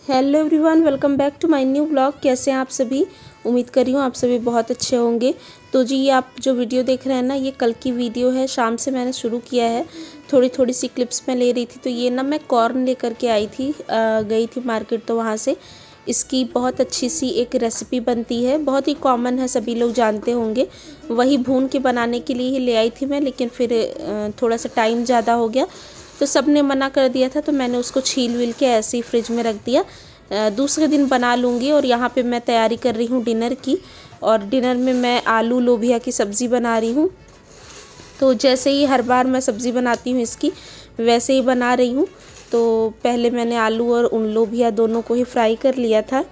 Hello everyone, welcome back to my new blog. कैसे हैं आप सभी? उम्मीद कर रही हूँ आप सभी बहुत अच्छे होंगे। तो जी, ये आप जो वीडियो देख रहे हैं ना, ये कल की वीडियो है। शाम से मैंने शुरू किया है, थोड़ी थोड़ी सी क्लिप्स में ले रही थी। तो ये ना मैं कॉर्न लेकर के आई थी, गई थी मार्केट, तो वहाँ से इसकी बहुत अच्छी सी एक रेसिपी बनती है। बहुत ही कॉमन है, सभी लोग जानते होंगे। वही भून के बनाने के लिए ही ले आई थी मैं, लेकिन फिर थोड़ा सा टाइम ज़्यादा हो गया तो सब ने मना कर दिया था, तो मैंने उसको छील विल के ऐसे ही फ्रिज में रख दिया। दूसरे दिन बना लूँगी। और यहाँ पे मैं तैयारी कर रही हूँ डिनर की, और डिनर में मैं आलू लोबिया की सब्ज़ी बना रही हूँ। तो जैसे ही हर बार मैं सब्ज़ी बनाती हूँ इसकी, वैसे ही बना रही हूँ। तो पहले मैंने आलू और उन लोबिया दोनों को ही फ्राई कर लिया था,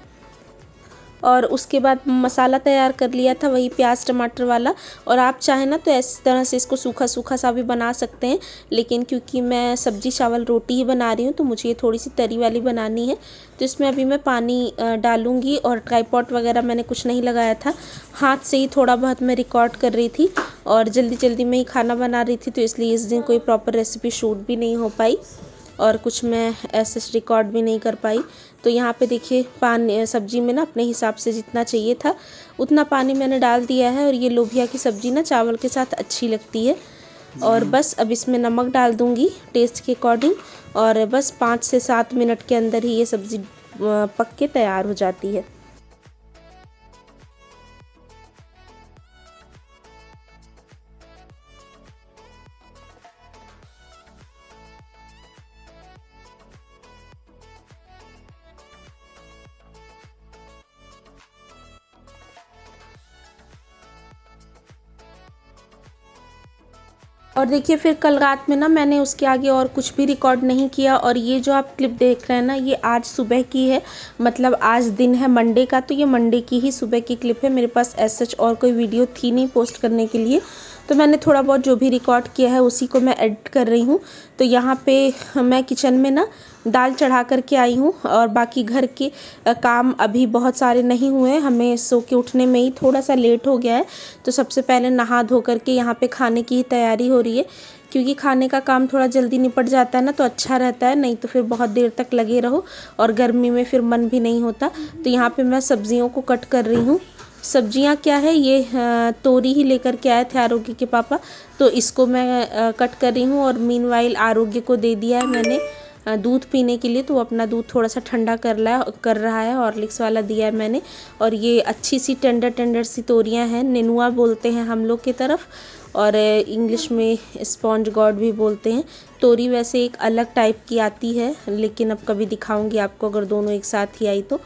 और उसके बाद मसाला तैयार कर लिया था, वही प्याज टमाटर वाला। और आप चाहें ना तो इस तरह से इसको सूखा सूखा सा भी बना सकते हैं, लेकिन क्योंकि मैं सब्जी चावल रोटी ही बना रही हूँ तो मुझे ये थोड़ी सी तरी वाली बनानी है। तो इसमें अभी मैं पानी डालूँगी। और ट्राईपॉड वगैरह मैंने कुछ नहीं लगाया था, हाथ से ही थोड़ा बहुत मैं रिकॉर्ड कर रही थी, और जल्दी जल्दी में ही खाना बना रही थी, तो इसलिए इस दिन कोई प्रॉपर रेसिपी शूट भी नहीं हो पाई, और कुछ मैं ऐसे रिकॉर्ड भी नहीं कर पाई। तो यहाँ पे देखिए, पानी सब्जी में ना अपने हिसाब से जितना चाहिए था उतना पानी मैंने डाल दिया है। और ये लोबिया की सब्ज़ी ना चावल के साथ अच्छी लगती है। और बस अब इसमें नमक डाल दूँगी टेस्ट के अकॉर्डिंग, और बस 5 से 7 मिनट के अंदर ही ये सब्ज़ी पक के तैयार हो जाती है। और देखिए, फिर कल रात में ना मैंने उसके आगे और कुछ भी रिकॉर्ड नहीं किया। और ये जो आप क्लिप देख रहे हैं ना, ये आज सुबह की है, मतलब आज दिन है मंडे का, तो ये मंडे की ही सुबह की क्लिप है। मेरे पास एज सच और कोई वीडियो थी नहीं पोस्ट करने के लिए, तो मैंने थोड़ा बहुत जो भी रिकॉर्ड किया है उसी को मैं एडिट कर रही हूँ। तो यहाँ पे मैं किचन में ना दाल चढ़ा करके आई हूँ, और बाकी घर के काम अभी बहुत सारे नहीं हुए। हमें सो के उठने में ही थोड़ा सा लेट हो गया है। तो सबसे पहले नहा धो करके यहाँ पे खाने की ही तैयारी हो रही है, क्योंकि खाने का काम थोड़ा जल्दी निपट जाता है ना तो अच्छा रहता है, नहीं तो फिर बहुत देर तक लगे रहो, और गर्मी में फिर मन भी नहीं होता। तो यहाँ पे मैं सब्जियों को कट कर रही हूँ। सब्जियाँ क्या है, ये तोरी ही लेकर के आए थे आरोग्य के पापा, तो इसको मैं कट कर रही हूँ। और मीनवाइल आरोग्य को दे दिया है मैंने दूध पीने के लिए, तो वो अपना दूध थोड़ा सा ठंडा कर रहा है। हॉर्लिक्स वाला दिया है मैंने। और ये अच्छी सी टेंडर टेंडर सी तोरियां हैं, नेनुआ बोलते हैं हम लोग की तरफ, और इंग्लिश में स्पॉन्ज गॉड भी बोलते हैं। तोरी वैसे एक अलग टाइप की आती है, लेकिन अब कभी दिखाऊंगी आपको अगर दोनों एक साथ ही आई तो,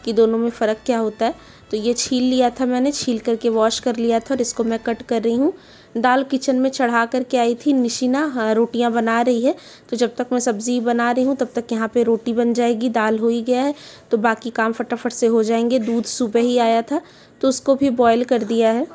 कि दोनों में फ़र्क क्या होता है। तो ये छील लिया था मैंने, छील करके वॉश कर लिया था, और इसको मैं कट कर रही हूँ। दाल किचन में चढ़ा करके आई थी। निशिना रोटियां बना रही है, तो जब तक मैं सब्ज़ी बना रही हूँ तब तक यहाँ पे रोटी बन जाएगी। दाल हो ही गया है, तो बाकी काम फटाफट से हो जाएंगे। दूध सुबह ही आया था तो उसको भी बॉयल कर दिया है।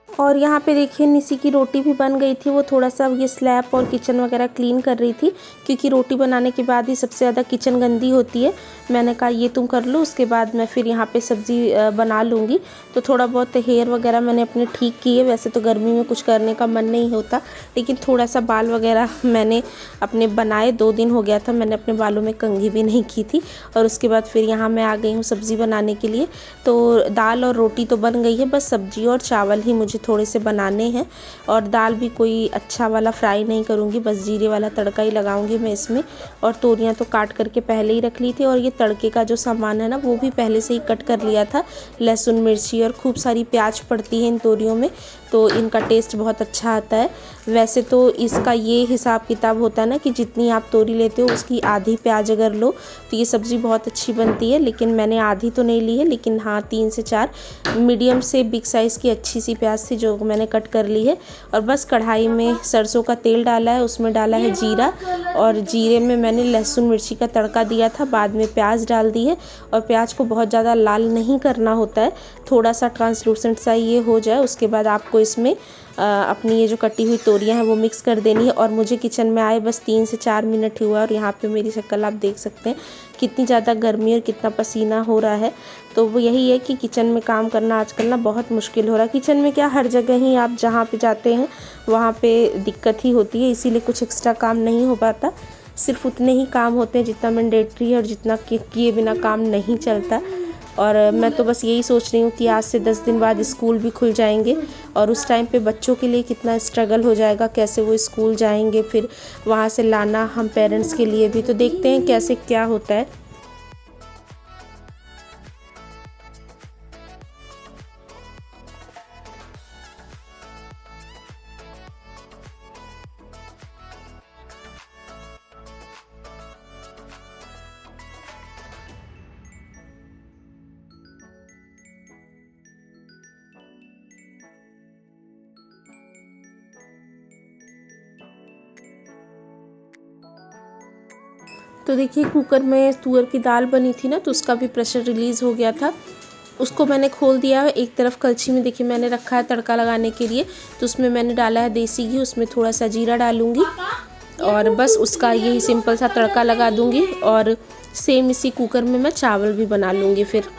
और यहाँ पे देखिए, निसी की रोटी भी बन गई थी। वो थोड़ा सा ये स्लैब और किचन वगैरह क्लीन कर रही थी, क्योंकि रोटी बनाने के बाद ही सबसे ज़्यादा किचन गंदी होती है। मैंने कहा ये तुम कर लो, उसके बाद मैं फिर यहाँ पे सब्ज़ी बना लूँगी। तो थोड़ा बहुत हेयर वगैरह मैंने अपने ठीक किए। वैसे तो गर्मी में कुछ करने का मन नहीं होता, लेकिन थोड़ा सा बाल वगैरह मैंने अपने बनाए। 2 दिन हो गया था, मैंने अपने बालों में कंघी भी नहीं की थी। और उसके बाद फिर यहाँ मैं आ गई हूँ सब्ज़ी बनाने के लिए। तो दाल और रोटी तो बन गई है, बस सब्ज़ी और चावल ही मुझे थोड़े से बनाने हैं। और दाल भी कोई अच्छा वाला फ्राई नहीं करूँगी, बस जीरे वाला तड़का ही लगाऊंगी मैं इसमें। और तोरियां तो काट करके पहले ही रख ली थी, और ये तड़के का जो सामान है ना वो भी पहले से ही कट कर लिया था। लहसुन मिर्ची और खूब सारी प्याज पड़ती है इन तोरियों में, तो इनका टेस्ट बहुत अच्छा आता है। वैसे तो इसका ये हिसाब किताब होता है ना कि जितनी आप तोरी लेते हो उसकी आधी प्याज अगर लो तो ये सब्ज़ी बहुत अच्छी बनती है। लेकिन मैंने आधी तो नहीं ली है, लेकिन हाँ 3 से 4 मीडियम से बिग साइज़ की अच्छी सी प्याज थी जो मैंने कट कर ली है। और बस कढ़ाई में सरसों का तेल डाला है, उसमें डाला है जीरा, और जीरे में मैंने लहसुन मिर्ची का तड़का दिया था। बाद में प्याज डाल दी है, और प्याज को बहुत ज़्यादा लाल नहीं करना होता है, थोड़ा सा ट्रांसलूसेंट सा ये हो जाए उसके बाद आपको इसमें अपनी ये जो कटी हुई तोरियां हैं वो मिक्स कर देनी है। और मुझे किचन में आए बस 3 से 4 मिनट ही हुआ, और यहाँ पे मेरी शक्ल आप देख सकते हैं कितनी ज़्यादा गर्मी और कितना पसीना हो रहा है। तो वो यही है कि किचन में काम करना आजकल ना बहुत मुश्किल हो रहा है। किचन में क्या, हर जगह ही आप जहाँ पे जाते हैं वहाँ पे दिक्कत ही होती है, इसीलिए कुछ एक्स्ट्रा काम नहीं हो पाता। सिर्फ उतने ही काम होते हैं जितना मैंडेटरी है, और जितना किए बिना काम नहीं चलता। और मैं तो बस यही सोच रही हूँ कि आज से 10 दिन बाद स्कूल भी खुल जाएंगे, और उस टाइम पे बच्चों के लिए कितना स्ट्रगल हो जाएगा, कैसे वो स्कूल जाएंगे, फिर वहाँ से लाना हम पेरेंट्स के लिए भी। तो देखते हैं कैसे क्या होता है। तो देखिए कुकर में तुअर की दाल बनी थी ना, तो उसका भी प्रेशर रिलीज़ हो गया था। उसको मैंने खोल दिया है। एक तरफ कलछी में देखिए मैंने रखा है तड़का लगाने के लिए, तो उसमें मैंने डाला है देसी घी, उसमें थोड़ा सा जीरा डालूंगी, और बस उसका यही सिंपल सा तड़का लगा दूंगी। और सेम इसी कुकर में मैं चावल भी बना लूँगी फिर।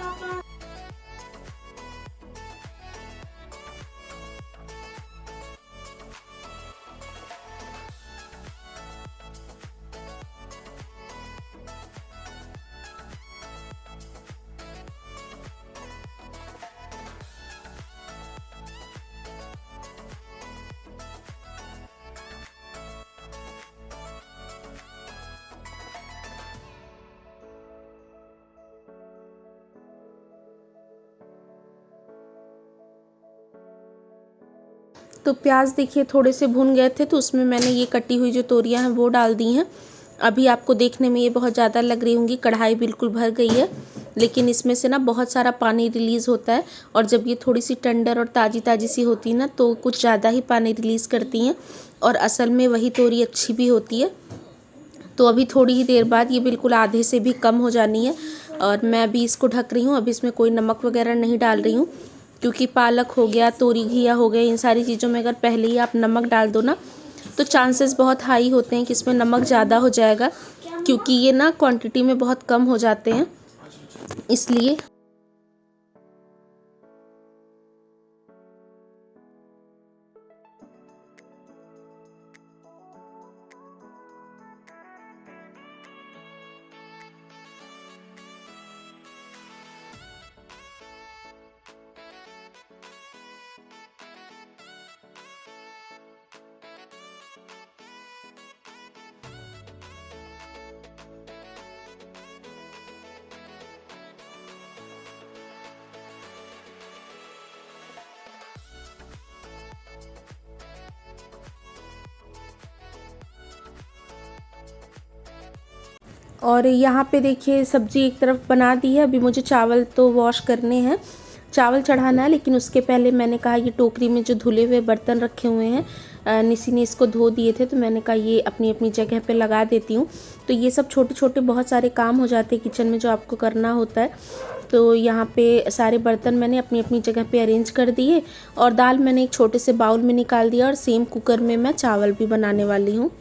तो प्याज देखिए थोड़े से भुन गए थे, तो उसमें मैंने ये कटी हुई जो तोरियां हैं वो डाल दी हैं। अभी आपको देखने में ये बहुत ज़्यादा लग रही होंगी, कढ़ाई बिल्कुल भर गई है, लेकिन इसमें से ना बहुत सारा पानी रिलीज़ होता है। और जब ये थोड़ी सी टेंडर और ताज़ी ताज़ी सी होती है ना, तो कुछ ज़्यादा ही पानी रिलीज़ करती हैं, और असल में वही तोरी अच्छी भी होती है। तो अभी थोड़ी ही देर बाद ये बिल्कुल आधे से भी कम हो जानी है, और मैं अभी इसको ढक रही हूँ। अभी इसमें कोई नमक वगैरह नहीं डाल रही हूँ, क्योंकि पालक हो गया, तोरी घिया हो गया, इन सारी चीज़ों में अगर पहले ही आप नमक डाल दो ना, तो चांसेस बहुत हाई होते हैं कि इसमें नमक ज़्यादा हो जाएगा, क्योंकि ये ना क्वांटिटी में बहुत कम हो जाते हैं इसलिए। और यहाँ पे देखिए सब्ज़ी एक तरफ बना दी है। अभी मुझे चावल तो वॉश करने हैं, चावल चढ़ाना है, लेकिन उसके पहले मैंने कहा ये टोकरी में जो धुले हुए बर्तन रखे हुए हैं, निसी ने इसको धो दिए थे, तो मैंने कहा ये अपनी अपनी जगह पे लगा देती हूँ। तो ये सब छोटे छोटे बहुत सारे काम हो जाते हैं किचन में जो आपको करना होता है। तो यहाँ पे सारे बर्तन मैंने अपनी अपनी जगह पे अरेंज कर दिए, और दाल मैंने एक छोटे से बाउल में निकाल दिया, और सेम कुकर में मैं चावल भी बनाने वाली हूँ।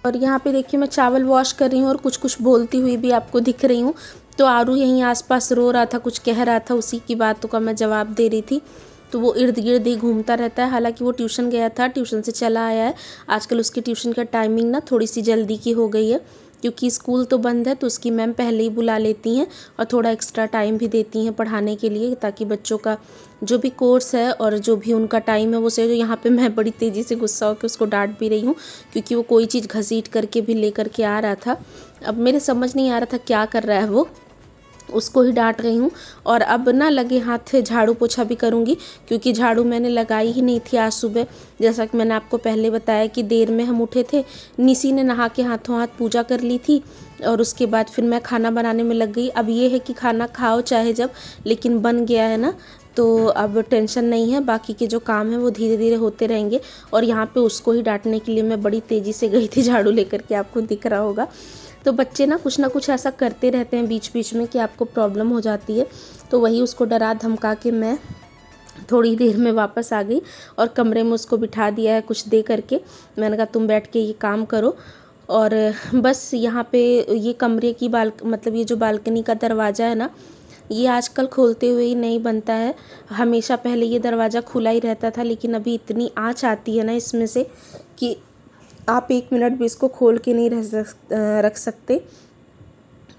और यहाँ पे देखिए मैं चावल वॉश कर रही हूँ और कुछ कुछ बोलती हुई भी आपको दिख रही हूँ। तो आरू यहीं आसपास रो रहा था, कुछ कह रहा था, उसी की बातों का मैं जवाब दे रही थी। तो वो इर्द गिर्द ही घूमता रहता है। हालांकि वो ट्यूशन गया था, ट्यूशन से चला आया है। आजकल उसकी ट्यूशन का टाइमिंग ना थोड़ी सी जल्दी की हो गई है, क्योंकि स्कूल तो बंद है, तो उसकी मैम पहले ही बुला लेती हैं और थोड़ा एक्स्ट्रा टाइम भी देती हैं पढ़ाने के लिए, ताकि बच्चों का जो भी कोर्स है और जो भी उनका टाइम है वो सही। यहाँ पे मैं बड़ी तेज़ी से गुस्सा होकर उसको डांट भी रही हूँ, क्योंकि वो कोई चीज़ घसीट करके भी ले करके आ रहा था। अब मेरे समझ नहीं आ रहा था क्या कर रहा है वो, उसको ही डांट रही हूँ। और अब ना लगे हाथ झाड़ू पोछा भी करूँगी, क्योंकि झाड़ू मैंने लगाई ही नहीं थी आज सुबह। जैसा कि मैंने आपको पहले बताया कि देर में हम उठे थे। निसी ने नहा के हाथों हाथ पूजा कर ली थी और उसके बाद फिर मैं खाना बनाने में लग गई। अब ये है कि खाना खाओ चाहे जब, लेकिन बन गया है ना, तो अब टेंशन नहीं है। बाकी के जो काम है वो धीरे धीरे होते रहेंगे। और यहाँ पे उसको ही डांटने के लिए मैं बड़ी तेज़ी से गई थी झाड़ू लेकर के, आपको दिख रहा होगा। तो बच्चे ना कुछ ऐसा करते रहते हैं बीच बीच में कि आपको प्रॉब्लम हो जाती है। तो वही उसको डरा धमका के मैं थोड़ी देर में वापस आ गई और कमरे में उसको बिठा दिया है कुछ दे करके। मैंने कहा तुम बैठ के ये काम करो। और बस यहाँ पे ये कमरे की मतलब ये जो बालकनी का दरवाज़ा है ना, ये आजकल खोलते हुए ही नहीं बनता है। हमेशा पहले ये दरवाज़ा खुला ही रहता था, लेकिन अभी इतनी आँच आती है ना इसमें से कि आप 1 मिनट भी इसको खोल के नहीं रख सकते।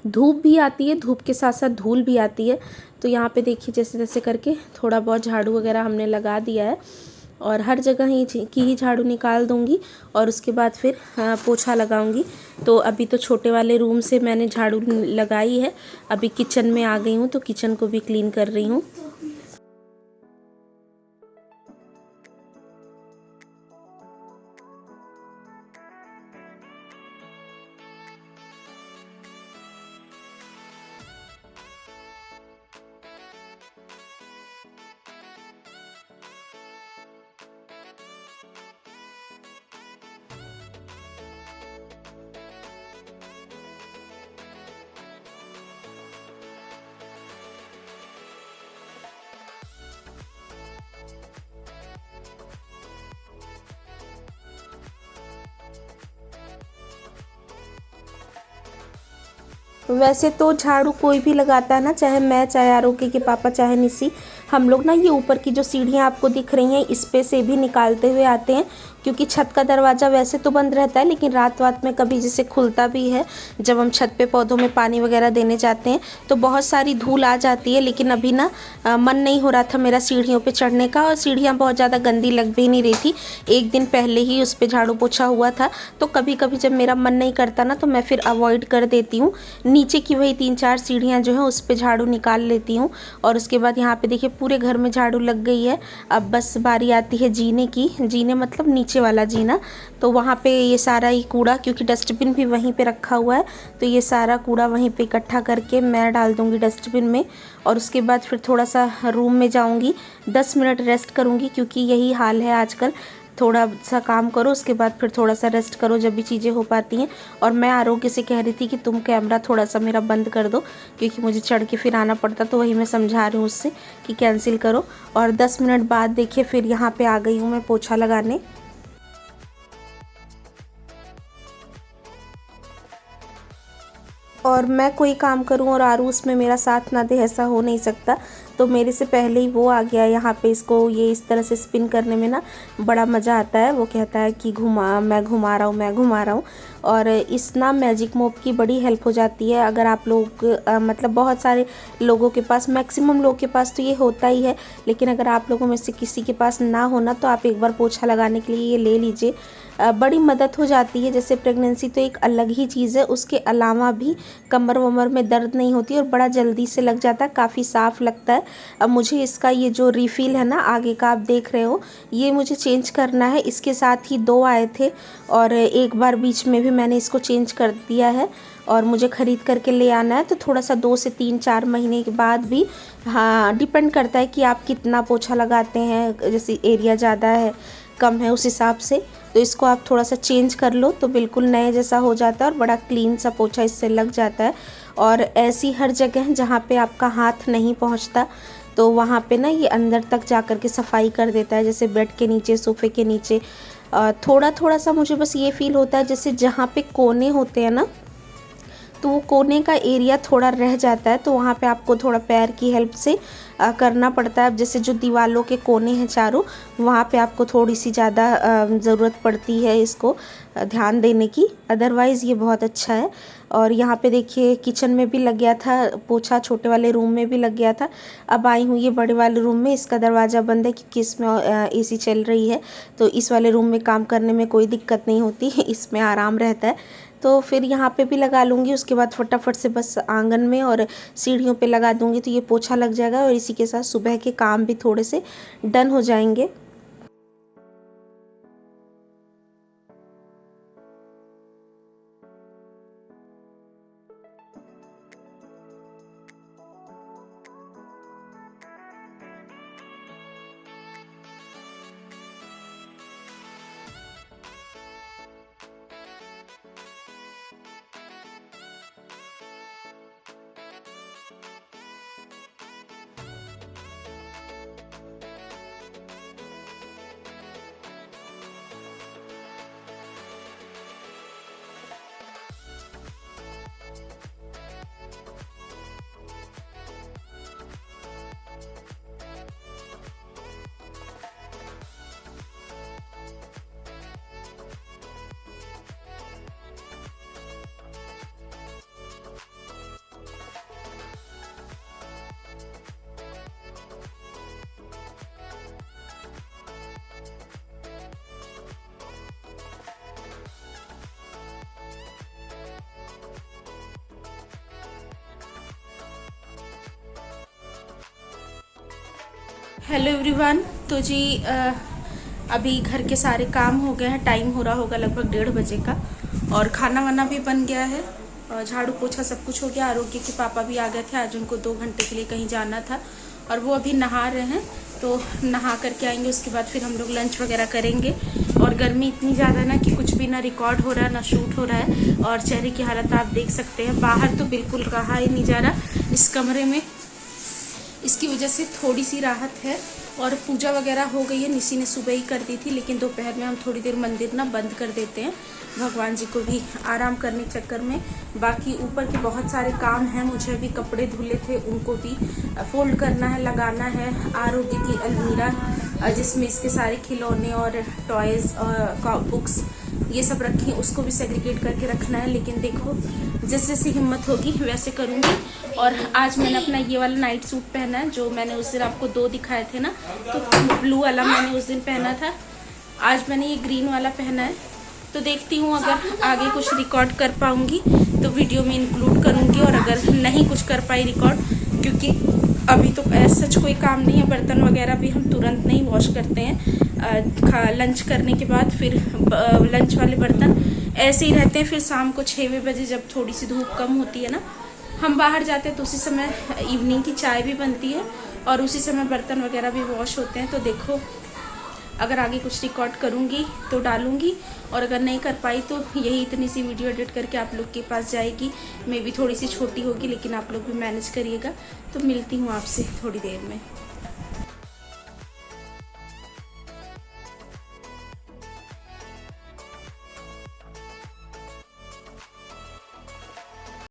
धूप भी आती है, धूप के साथ साथ धूल भी आती है। तो यहाँ पे देखिए जैसे तैसे करके थोड़ा बहुत झाड़ू वगैरह हमने लगा दिया है और हर जगह ही झाड़ू निकाल दूँगी और उसके बाद फिर पोछा लगाऊँगी। तो अभी तो छोटे वाले रूम से मैंने झाड़ू लगाई है, अभी किचन में आ गई हूँ तो किचन को भी क्लीन कर रही हूँ। वैसे तो झाड़ू कोई भी लगाता है ना, चाहे मैं, चाहे आरोग्य के पापा, चाहे निसी, हम लोग ना ये ऊपर की जो सीढ़ियाँ आपको दिख रही हैं इस पे से भी निकालते हुए आते हैं, क्योंकि छत का दरवाज़ा वैसे तो बंद रहता है, लेकिन रात में कभी जैसे खुलता भी है जब हम छत पे पौधों में पानी वगैरह देने जाते हैं, तो बहुत सारी धूल आ जाती है। लेकिन अभी ना मन नहीं हो रहा था मेरा सीढ़ियों पे चढ़ने का, और सीढ़ियाँ बहुत ज़्यादा गंदी लग भी नहीं रही थी। एक दिन पहले ही उस पर झाड़ू पोछा हुआ था, तो कभी कभी जब मेरा मन नहीं करता ना तो मैं फिर अवॉइड कर देती हूँ। नीचे की वही 3-4 सीढ़ियाँ जो हैं उस पर झाड़ू निकाल लेती हूँ। और उसके बाद यहाँ पे देखिए पूरे घर में झाड़ू लग गई है। अब बस बारी आती है जीने की, जीने मतलब नीचे वाला जीना। तो वहाँ पे ये सारा ही कूड़ा, क्योंकि डस्टबिन भी वहीं पे रखा हुआ है, तो ये सारा कूड़ा वहीं पे इकट्ठा करके मैं डाल दूँगी डस्टबिन में। और उसके बाद फिर थोड़ा सा रूम में जाऊँगी, 10 मिनट रेस्ट करूँगी, क्योंकि यही हाल है आजकल, थोड़ा सा काम करो उसके बाद फिर थोड़ा सा रेस्ट करो जब भी चीज़ें हो पाती हैं। और मैं आरोग्य से कह रही थी कि तुम कैमरा थोड़ा सा मेरा बंद कर दो, क्योंकि मुझे चढ़ के फिर आना पड़ता, तो वही मैं समझा रही हूँ उससे कि कैंसिल करो। और 10 मिनट बाद देखिए फिर यहाँ पे आ गई हूँ मैं पोछा लगाने। और मैं कोई काम करूं और आरू उसमें मेरा साथ ना दे, ऐसा हो नहीं सकता। तो मेरे से पहले ही वो आ गया यहाँ पे। इसको ये इस तरह से स्पिन करने में ना बड़ा मज़ा आता है। वो कहता है कि मैं घुमा रहा हूँ, मैं घुमा रहा हूँ। और इस ना मैजिक मोप की बड़ी हेल्प हो जाती है अगर आप लोग मतलब बहुत सारे लोगों के पास, मैक्सिमम लोग के पास तो ये होता ही है, लेकिन अगर आप लोगों में से किसी के पास ना होना तो आप एक बार पोछा लगाने के लिए ये ले लीजिए, बड़ी मदद हो जाती है। जैसे प्रेगनेंसी तो एक अलग ही चीज़ है, उसके अलावा भी कमर वमर में दर्द नहीं होती और बड़ा जल्दी से लग जाता है, काफ़ी साफ़ लगता है। अब मुझे इसका ये जो रिफ़िल है ना आगे का आप देख रहे हो, ये मुझे चेंज करना है। इसके साथ ही 2 आए थे और एक बार बीच में भी मैंने इसको चेंज कर दिया है और मुझे ख़रीद करके ले आना है। तो थोड़ा सा 2 से 3-4 महीने के बाद भी, हाँ, डिपेंड करता है कि आप कितना पोछा लगाते हैं, जैसे एरिया ज़्यादा है कम है उस हिसाब से। तो इसको आप थोड़ा सा चेंज कर लो तो बिल्कुल नए जैसा हो जाता है और बड़ा क्लीन सा पोछा इससे लग जाता है। और ऐसी हर जगह जहाँ पे आपका हाथ नहीं पहुँचता तो वहाँ पे ना ये अंदर तक जा कर के सफाई कर देता है, जैसे बेड के नीचे, सोफ़े के नीचे, थोड़ा थोड़ा सा मुझे बस ये फील होता है जैसे जहाँ पे कोने होते हैं ना, तो वो कोने का एरिया थोड़ा रह जाता है, तो वहाँ पे आपको थोड़ा पैर की हेल्प से करना पड़ता है। जैसे जो दीवारों के कोने हैं चारों, वहाँ पे आपको थोड़ी सी ज़्यादा ज़रूरत पड़ती है इसको ध्यान देने की। अदरवाइज़ ये बहुत अच्छा है। और यहाँ पे देखिए किचन में भी लग गया था पोछा, छोटे वाले रूम में भी लग गया था। अब आई हूँ ये बड़े वाले रूम में, इसका दरवाज़ा बंद है क्योंकि इसमें एसी चल रही है, तो इस वाले रूम में काम करने में कोई दिक्कत नहीं होती, इसमें आराम रहता है। तो फिर यहाँ पे भी लगा लूँगी, उसके बाद फटाफट से बस आंगन में और सीढ़ियों पे लगा दूँगी, तो ये पोछा लग जाएगा और इसी के साथ सुबह के काम भी थोड़े से डन हो जाएंगे। Hello everyone. तो जी अभी घर के सारे काम हो गए हैं, टाइम हो रहा होगा लगभग 1:30 बजे का, और खाना वाना भी बन गया है, झाड़ू पोछा सब कुछ हो गया। आरोग्य के पापा भी आ गए थे, आज उनको 2 घंटे के लिए कहीं जाना था और वो अभी नहा रहे हैं, तो नहा करके आएंगे, उसके बाद फिर हम लोग लंच वगैरह करेंगे। और गर्मी इतनी ज़्यादा ना कि कुछ भी ना रिकॉर्ड हो रहा है ना शूट हो रहा है, और चेहरे की हालत आप देख सकते हैं। बाहर तो बिल्कुल रहा ही नहीं जा रहा इस कमरे में, इसकी वजह से थोड़ी सी राहत है। और पूजा वगैरह हो गई है, निशी ने सुबह ही कर दी थी, लेकिन दोपहर में हम थोड़ी देर मंदिर ना बंद कर देते हैं, भगवान जी को भी आराम करने के चक्कर में। बाकी ऊपर के बहुत सारे काम हैं, मुझे अभी कपड़े धुले थे उनको भी फोल्ड करना है, लगाना है। आरोग्य की अलमीरा जिसमें इसके सारे खिलौने और टॉयज़ बुक्स ये सब रखी, उसको भी सेग्रीगेट करके रखना है। लेकिन देखो जैसे जैसी हिम्मत होगी वैसे करूँगी। और आज मैंने अपना ये वाला नाइट सूट पहना है, जो मैंने उस दिन आपको 2 दिखाए थे ना, तो ब्लू वाला मैंने उस दिन पहना था, आज मैंने ये ग्रीन वाला पहना है। तो देखती हूँ अगर आगे कुछ रिकॉर्ड कर पाऊँगी तो वीडियो में इंक्लूड करूँगी, और अगर नहीं कुछ कर पाई रिकॉर्ड, क्योंकि अभी तो सच कोई काम नहीं है, बर्तन वगैरह भी हम तुरंत नहीं वॉश करते हैं, लंच करने के बाद फिर लंच वाले बर्तन ऐसे ही रहते हैं। फिर शाम को 6 बजे जब थोड़ी सी धूप कम होती है ना, हम बाहर जाते हैं, तो उसी समय इवनिंग की चाय भी बनती है और उसी समय बर्तन वगैरह भी वॉश होते हैं। तो देखो अगर आगे कुछ रिकॉर्ड करूँगी तो डालूँगी, और अगर नहीं कर पाई तो यही इतनी सी वीडियो एडिट करके आप लोग के पास जाएगी। मे भी थोड़ी सी छोटी होगी, लेकिन आप लोग भी मैनेज करिएगा। तो मिलती हूँ आपसे थोड़ी देर में।